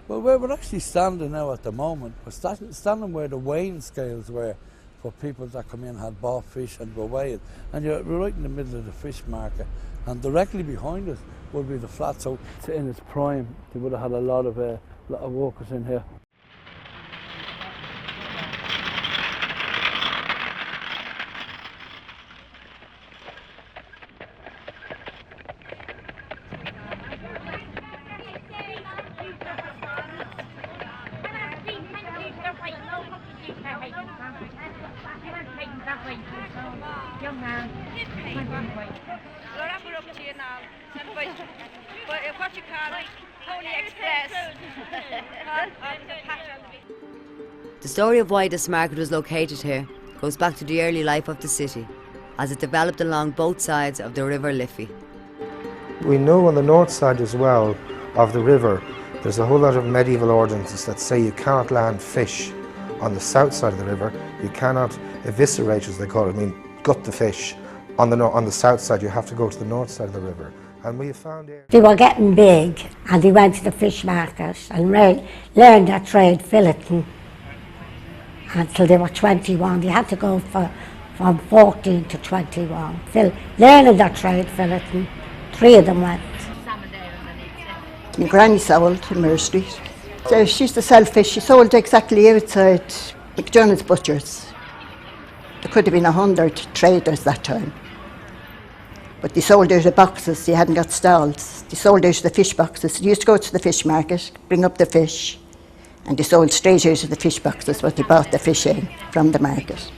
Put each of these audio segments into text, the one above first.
Well, we're actually standing now at the moment. We're standing where the weighing scales were for people that come in, had bought fish and were weighed. And we're right in the middle of the fish market. And directly behind us would be the flat. So in its prime, they would have had a lot of workers in here. The story of why this market was located here goes back to the early life of the city, as it developed along both sides of the River Liffey. We know on the north side as well of the river, there's a whole lot of medieval ordinances that say you cannot land fish on the south side of the river. You cannot eviscerate, as they call it, gut the fish. On the south side, you have to go to the north side of the river. And we found here... They were getting big, and they went to the fish market and learned their trade filleting until they were 21. They had to go from 14 to 21. Learning their trade filleting, 3 of them went. My granny sold in Mare Street. She used to sell fish. She sold exactly outside McDonald's Butchers. There could have been 100 traders that time. But they sold out of boxes, they hadn't got stalls. They sold out of the fish boxes. They used to go to the fish market, bring up the fish, and they sold straight out of the fish boxes what they bought the fish in from the market.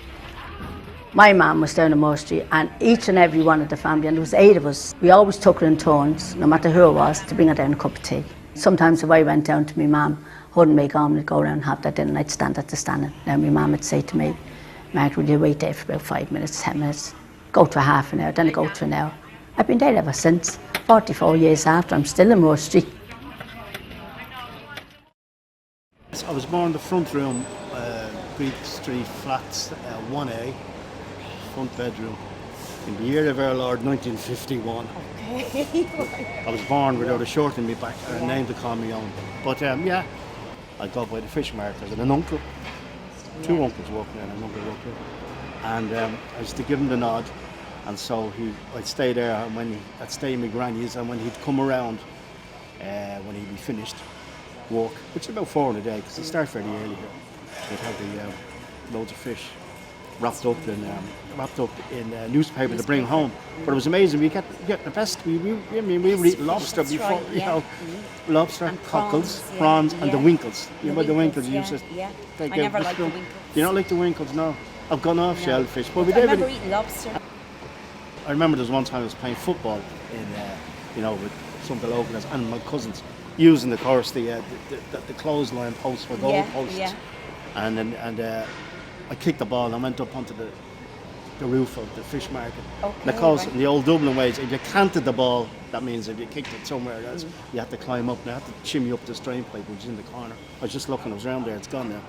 My mum was down in Moore Street, and each and every one of the family, and there was 8 of us, we always took her in turns, no matter who it was, to bring her down a cup of tea. Sometimes if I went down to my mum, wouldn't make omelette, go around and have that dinner, and I'd stand at the standing. Now my mum would say to me, Margaret, will you wait there for about 5 minutes, 10 minutes? Go to a half an hour, then I go to an hour. I've been there ever since. 44 years after, I'm still in Moore Street. I was born in the front room, Greek Street, flats 1A, front bedroom, in the year of our Lord 1951. Okay. I was born without a shirt in my back and a name to call me own. But yeah, I go by the fish market. I had an uncle, 2 uncles working there, and an uncle working there. And I used to give him the nod, and so I'd stay there, and I'd stay in my granny's, and when he'd come around, when he'd be finished work, which is about 4 in a day, because they start fairly early here, they'd have the loads of fish wrapped up in newspaper to bring home. But it was amazing. We get the best. We were eating lobster before, you know, lobster, cockles, prawns, and the winkles. You know the winkles. You used to take I never liked the winkles. You don't like the winkles, no? I've gone off shellfish. But I remember eating lobster. I remember there was one time I was playing football with some of the locals and my cousins, using the clothesline posts for goal posts. Yeah. And I kicked the ball and I went up onto the roof of the fish market. Okay, because in the old Dublin ways, if you canted the ball, that means if you kicked it somewhere else, you had to climb up and you had to shimmy up this drain pipe, which is in the corner. I was just looking, I was around there, it's gone now.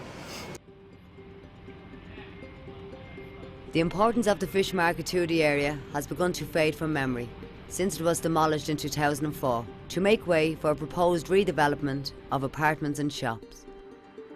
The importance of the fish market to the area has begun to fade from memory since it was demolished in 2004 to make way for a proposed redevelopment of apartments and shops.